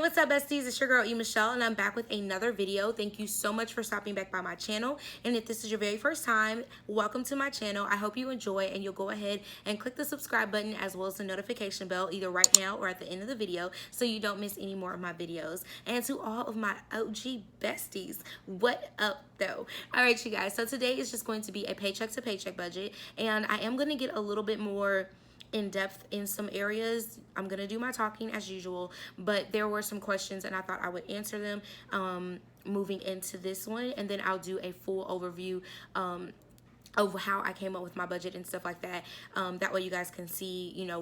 What's up, besties? It's your girl E.Michelle, and I'm back with another video. Thank you so much for stopping back by my channel. And if this is your very first time, welcome to my channel. I hope you enjoy, and you'll go ahead and click the subscribe button as well as the notification bell either right now or at the end of the video so you don't miss any more of my videos. And to all of my OG besties, what up though? All right, you guys, so today is just going to be a paycheck to paycheck budget, and I am going to get a little bit more in depth in some areas. I'm gonna do my talking as usual, but there were some questions and I thought I would answer them moving into this one, and then I'll do a full overview of how I came up with my budget and stuff like that. That way you guys can see, you know,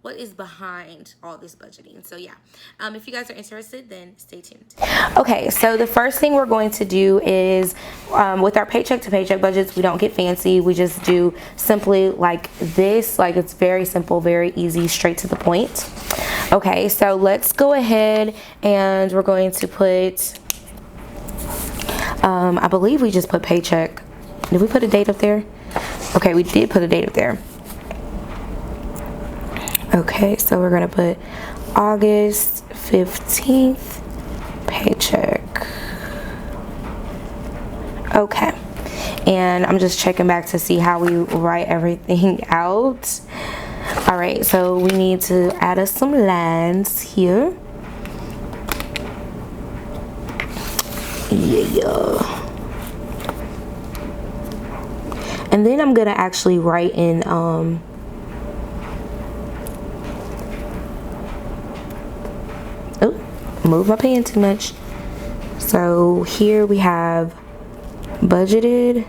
what is behind all this budgeting. So yeah, if you guys are interested, then stay tuned. Okay, so the first thing we're going to do is with our paycheck to paycheck budgets, we don't get fancy. We just do simply like this. Like, it's very simple, very easy, straight to the point. Okay, so let's go ahead and we're going to put, I believe we just put paycheck. Did we put a date up there? Okay, we did put a date up there. Okay, so we're gonna put August 15th paycheck. Okay, and I'm just checking back to see how we write everything out. All right, so we need to add us some lines here. Yeah. And then I'm gonna actually write in move my pen too much. So here we have budgeted,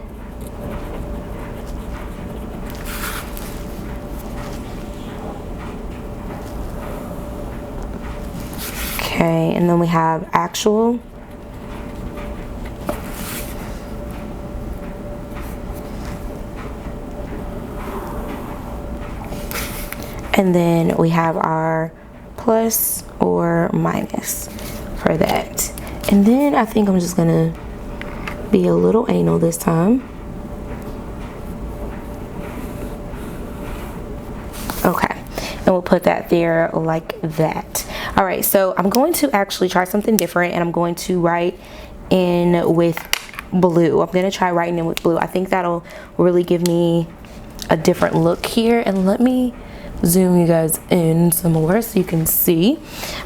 okay, and then we have actual, and then we have our plus or minus for that. And then I think I'm just gonna be a little anal this time. Okay, and we'll put that there like that. All right, so I'm going to actually try something different, and I'm going to write in with blue. I'm gonna try writing in with blue. I think that'll really give me a different look here. And let me zoom you guys in some more so you can see.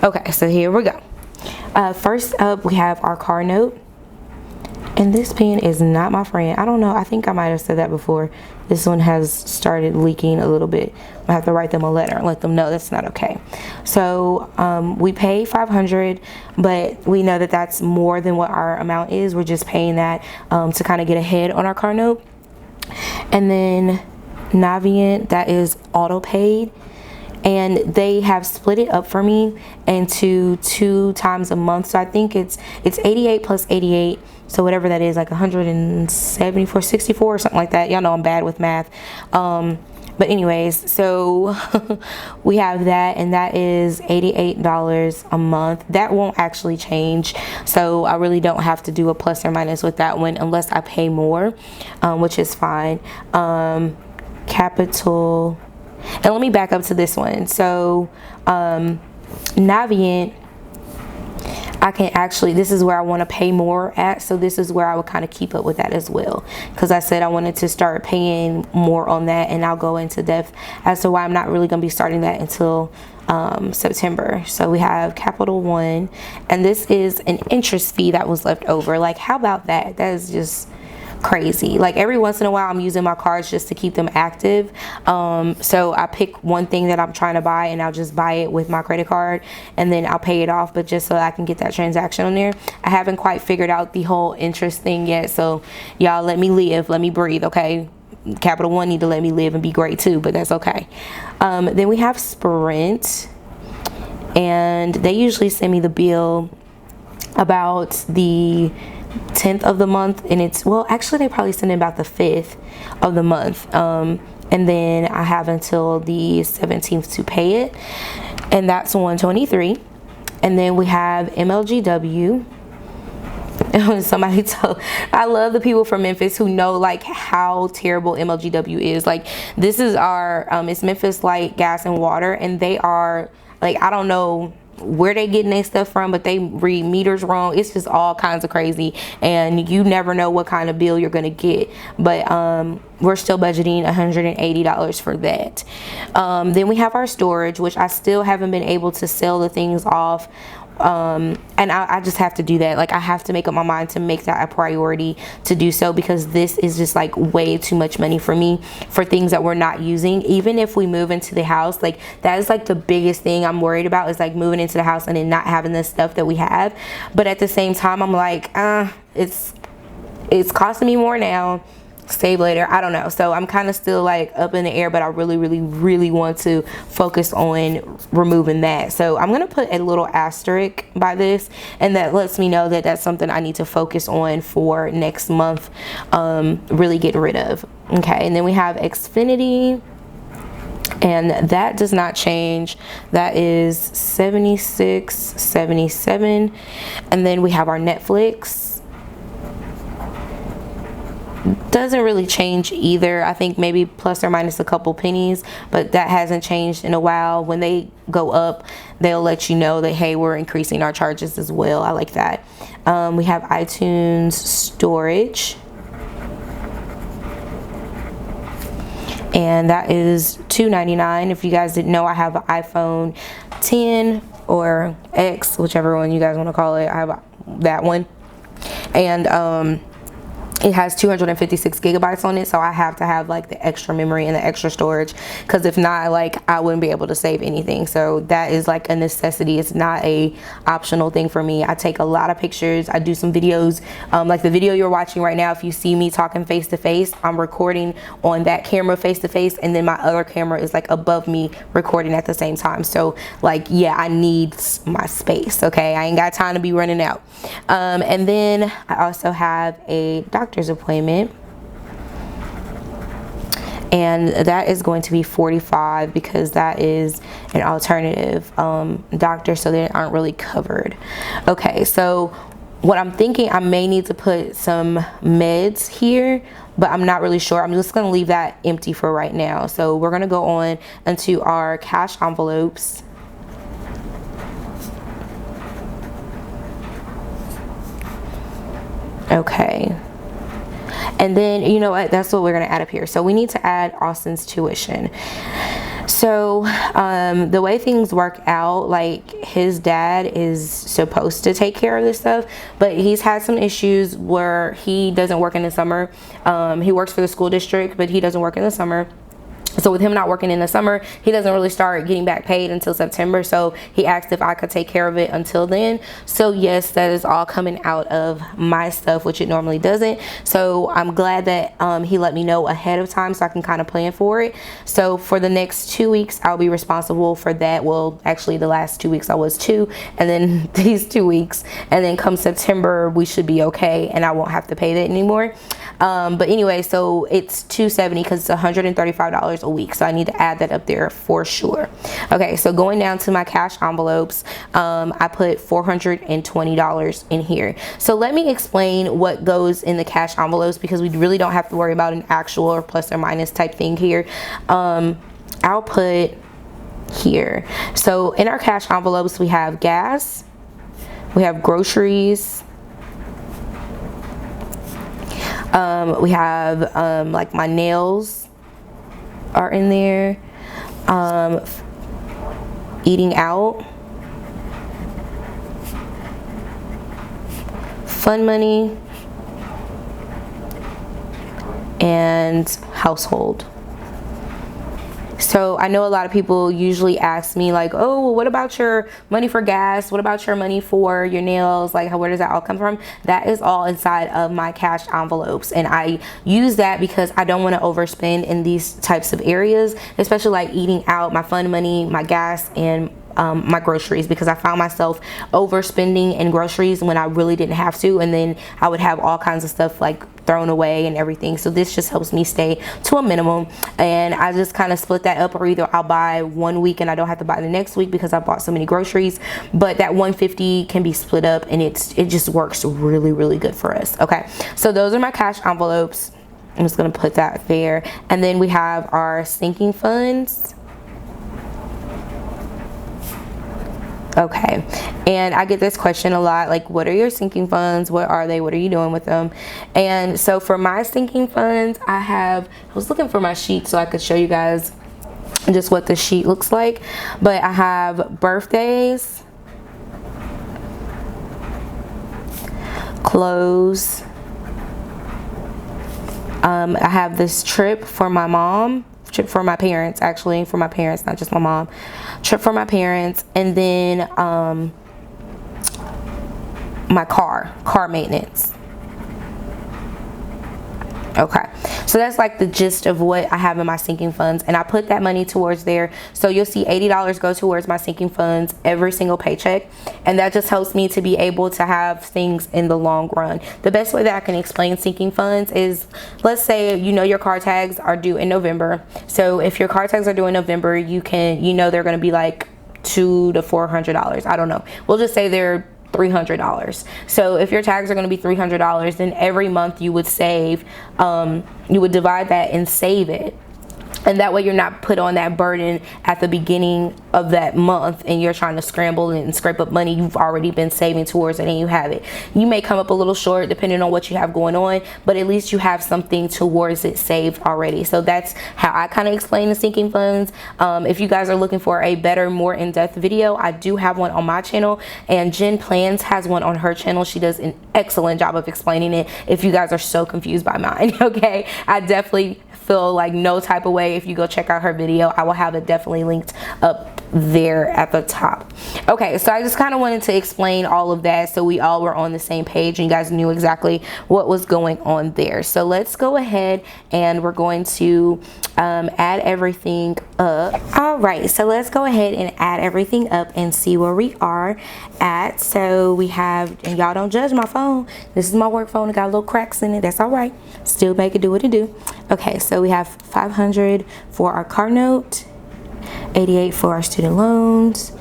Okay, so here we go. First up, we have our car note, and this pen is not my friend. I don't know, I think I might have said that before. This one has started leaking a little bit. I have to write them a letter and let them know that's not okay. So we pay $500, but we know that that's more than what our amount is. We're just paying that to kind of get ahead on our car note. And then Navient, that is auto paid, and they have split it up for me into 2 times a month. So I think it's 88 plus 88, so whatever that is, like 174, 64 or something like that. Y'all know I'm bad with math. But anyways, so we have that, and that is $88 a month. That won't actually change, so I really don't have to do a plus or minus with that one unless I pay more, which is fine. Capital, and let me back up to this one. So Navient, I can actually, this is where I want to pay more at, so this is where I would kind of keep up with that as well, because I said I wanted to start paying more on that, and I'll go into depth as to why I'm not really going to be starting that until September. So we have Capital One, and this is an interest fee that was left over. Like, how about that? That is just crazy. Like, every once in a while I'm using my cards just to keep them active, so I pick one thing that I'm trying to buy, and I'll just buy it with my credit card, and then I'll pay it off, but just so I can get that transaction on there. I haven't quite figured out the whole interest thing yet, so y'all let me live, let me breathe, okay? Capital One need to let me live and be great too, but that's okay. Then we have Sprint, and they usually send me the bill about the 10th of the month, and it's, well, actually they probably send it about the 5th of the month, and then I have until the 17th to pay it, and that's $123. And then we have Mlgw. Somebody told, I love the people from Memphis who know like how terrible Mlgw is. Like, this is our it's Memphis Light Gas and Water, and they are like, I don't know where they getting their stuff from, but they read meters wrong. It's just all kinds of crazy, and you never know what kind of bill you're gonna get. But we're still budgeting $180 for that. Then we have our storage, which I still haven't been able to sell the things off. And I just have to do that. Like, I have to make up my mind to make that a priority to do so, because this is just like way too much money for me for things that we're not using. Even if we move into the house, like, that is like the biggest thing I'm worried about, is like moving into the house and then not having the stuff that we have. But at the same time, I'm like, it's costing me more now, save later. I don't know. So I'm kind of still like up in the air, but I really want to focus on removing that. So I'm gonna put a little asterisk by this, and that lets me know that that's something I need to focus on for next month, really get rid of. Okay, and then we have Xfinity, and that does not change. That is $76.77. And then we have our Netflix. Doesn't really change either. I think maybe plus or minus a couple pennies, but that hasn't changed in a while. When they go up, they'll let you know that, hey, we're increasing our charges as well. I like that. We have iTunes storage, and that is $2.99. If you guys didn't know, I have an iPhone 10 or X, whichever one you guys want to call it. I have that one, and it has 256 gigabytes on it, so I have to have like the extra memory and the extra storage, because if not, like, I wouldn't be able to save anything. So that is like a necessity. It's not a optional thing for me. I take a lot of pictures. I do some videos, like the video you're watching right now. If you see me talking face to face, I'm recording on that camera face to face, and then my other camera is like above me recording at the same time. So like, yeah, I need my space. Okay, I ain't got time to be running out. And then I also have a doctor's appointment, and that is going to be $45, because that is an alternative doctor, so they aren't really covered. Okay, so what I'm thinking, I may need to put some meds here, but I'm not really sure. I'm just going to leave that empty for right now. So we're going to go on into our cash envelopes. Okay, and then, you know what, that's what we're going to add up here. So we need to add Austin's tuition. So the way things work out, like, his dad is supposed to take care of this stuff, but he's had some issues where he doesn't work in the summer. He works for the school district, but he doesn't work in the summer. So with him not working in the summer, he doesn't really start getting back paid until September. So he asked if I could take care of it until then. So yes, that is all coming out of my stuff, which it normally doesn't. So I'm glad that he let me know ahead of time, so I can kind of plan for it. So for the next 2 weeks, I'll be responsible for that. Well, actually the last 2 weeks I was too, and then these 2 weeks, and then come September we should be okay, and I won't have to pay that anymore. But anyway, so it's $270 because it's $135 a week, so I need to add that up there for sure. Okay, so going down to my cash envelopes, I put $420 in here. So let me explain what goes in the cash envelopes, because we really don't have to worry about an actual or plus or minus type thing here. I'll put here, so in our cash envelopes we have gas, we have groceries, we have like my nails are in there, eating out, fun money, and household. So I know a lot of people usually ask me like, oh, well, what about your money for gas? What about your money for your nails? Like, where does that all come from? That is all inside of my cash envelopes. And I use that because I don't want to overspend in these types of areas, especially like eating out, my fun money, my gas, and my groceries, because I found myself overspending in groceries when I really didn't have to, and then I would have all kinds of stuff like thrown away and everything. So this just helps me stay to a minimum, and I just kind of split that up, or either I'll buy 1 week and I don't have to buy the next week because I bought so many groceries, but that $150 can be split up, and it just works really good for us. Okay, so those are my cash envelopes. I'm just gonna put that there, and then we have our sinking funds. Okay, and I get this question a lot, like, what are your sinking funds? What are they? What are you doing with them? And so for my sinking funds, I was looking for my sheet so I could show you guys just what the sheet looks like. But I have birthdays, clothes, I have this trip for my mom, trip for my parents, actually, for my parents, not just my mom, trip for my parents, and then my car maintenance. Okay, so that's like the gist of what I have in my sinking funds, and I put that money towards there. So you'll see $80 go towards my sinking funds every single paycheck, and that just helps me to be able to have things in the long run. The best way that I can explain sinking funds is, let's say your car tags are due in November. So if your car tags are due in November, they're going to be like $200 to $400. I don't know. We'll just say they're $300. So if your tags are going to be $300, then every month you would save, you would divide that and save it. And that way you're not put on that burden at the beginning of that month and you're trying to scramble and scrape up money you've already been saving towards it, and you have it. You may come up a little short depending on what you have going on, but at least you have something towards it saved already. So that's how I kind of explain the sinking funds. If you guys are looking for a better, more in-depth video, I do have one on my channel, and Jen Plans has one on her channel. She does an excellent job of explaining it if you guys are so confused by mine. Okay, I definitely feel like no type of way if you go check out her video. I will have it definitely linked up there at the top. Okay, so I just kind of wanted to explain all of that so we all were on the same page and you guys knew exactly what was going on there. So let's go ahead and we're going to add everything up. All right, so let's go ahead and add everything up and see where we are at. So we have, and y'all don't judge my phone, this is my work phone, it got little cracks in it, that's all right, still make it do what it do. Okay, so we have 500 for our car note, 88 for our student loans,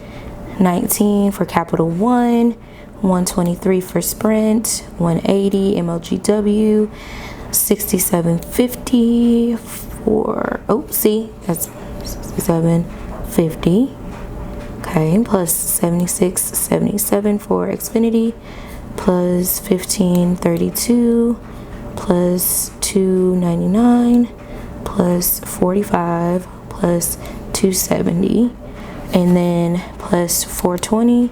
19 for Capital One, 123 for Sprint, 180 Mlgw, 6750 for, oh, see, that's 6750. Okay, plus 7677 for Xfinity, plus 1532, plus 299, plus 45, plus 270, and then plus 420,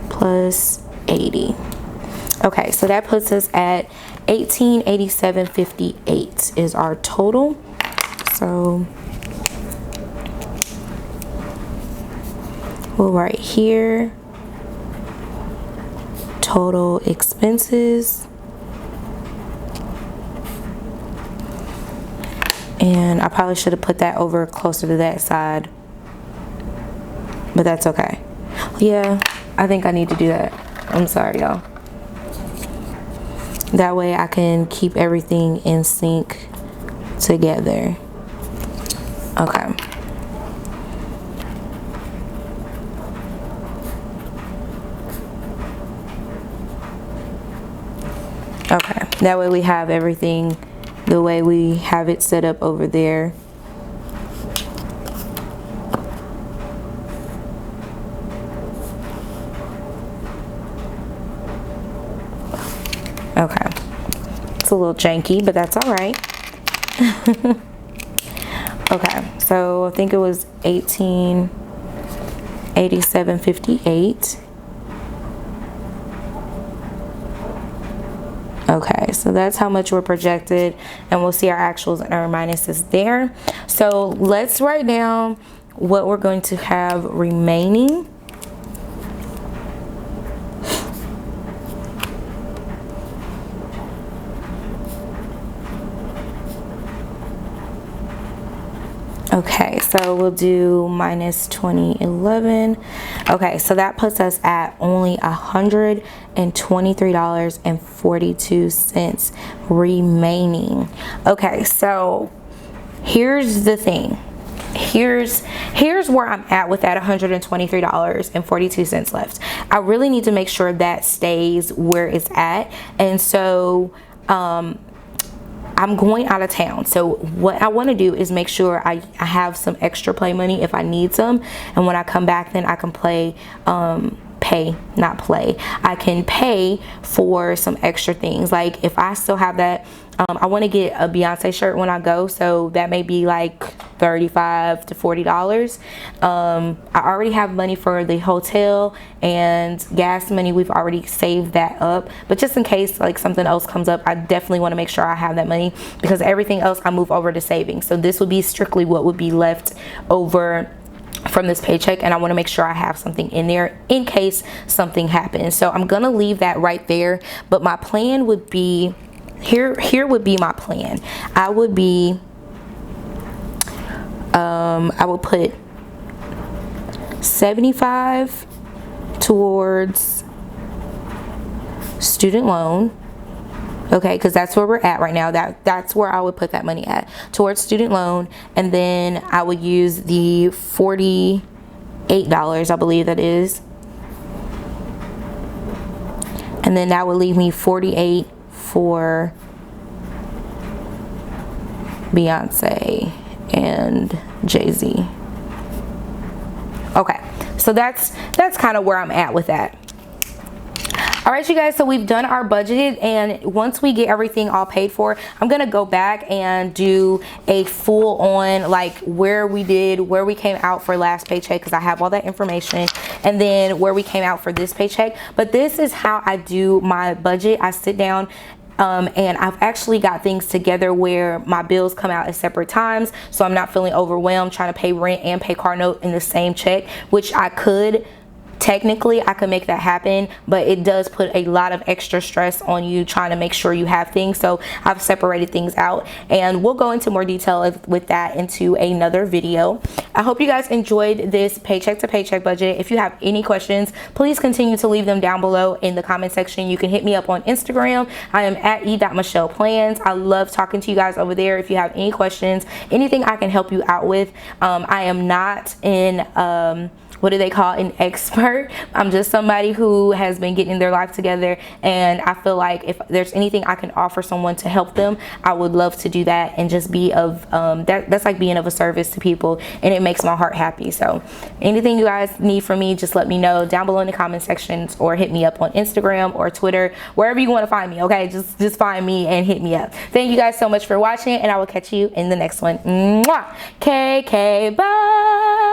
plus 80. Okay, so that puts us at 1887.58 is our total. So we'll write here total expenses, and I probably should have put that over closer to that side, but that's okay. Yeah, I think I need to do that. I'm sorry, y'all. That way I can keep everything in sync together. Okay. Okay, that way we have everything the way we have it set up over there. Okay, it's a little janky, but that's all right. Okay, so I think it was 1887.58. Okay, so that's how much we're projected, and we'll see our actuals and our minuses there. So let's write down what we're going to have remaining. Okay, so we'll do minus 2011. Okay, so that puts us at only $123.42 remaining. Okay, so here's the thing. Here's where I'm at with that $123.42 left. I really need to make sure that stays where it's at, and so I'm going out of town. So what I want to do is make sure I have some extra play money if I need some. And when I come back, then I can play, not play. I can pay for some extra things. Like if I still have that, I want to get a Beyonce shirt when I go. So that may be like $35 to $40. I already have money for the hotel and gas money. We've already saved that up. But just in case like something else comes up, I definitely want to make sure I have that money, because everything else I move over to savings. So this would be strictly what would be left over from this paycheck, and I want to make sure I have something in there in case something happens. So I'm gonna leave that right there. But my plan would be, here would be my plan. I would be I would put 75 towards student loan. Okay, because that's where we're at right now. That's where I would put that money at, towards student loan. And then I would use the $48, I believe that is. And then that would leave me 48 for Beyonce and Jay-Z. Okay, so that's kind of where I'm at with that. All right, you guys, so we've done our budget, and once we get everything all paid for, I'm gonna go back and do a full on like where we came out for last paycheck, because I have all that information, and then where we came out for this paycheck. But this is how I do my budget. I sit down and I've actually got things together where my bills come out at separate times, so I'm not feeling overwhelmed trying to pay rent and pay car note in the same check, which I could. Technically, I could make that happen, but it does put a lot of extra stress on you trying to make sure you have things. So I've separated things out, and we'll go into more detail with that into another video. I hope you guys enjoyed this paycheck to paycheck budget. If you have any questions, please continue to leave them down below in the comment section. You can hit me up on Instagram. I am at E.MichellePlans. I love talking to you guys over there. If you have any questions, anything I can help you out with. I am not in what do they call an expert. I'm just somebody who has been getting their life together, and I feel like if there's anything I can offer someone to help them, I would love to do that and just be of that's like being of a service to people, and it makes my heart happy. So anything you guys need from me, just let me know down below in the comment sections, or hit me up on Instagram or Twitter, wherever you want to find me. Okay, just find me and hit me up. Thank you guys so much for watching, and I will catch you in the next one. Mwah! KK, bye.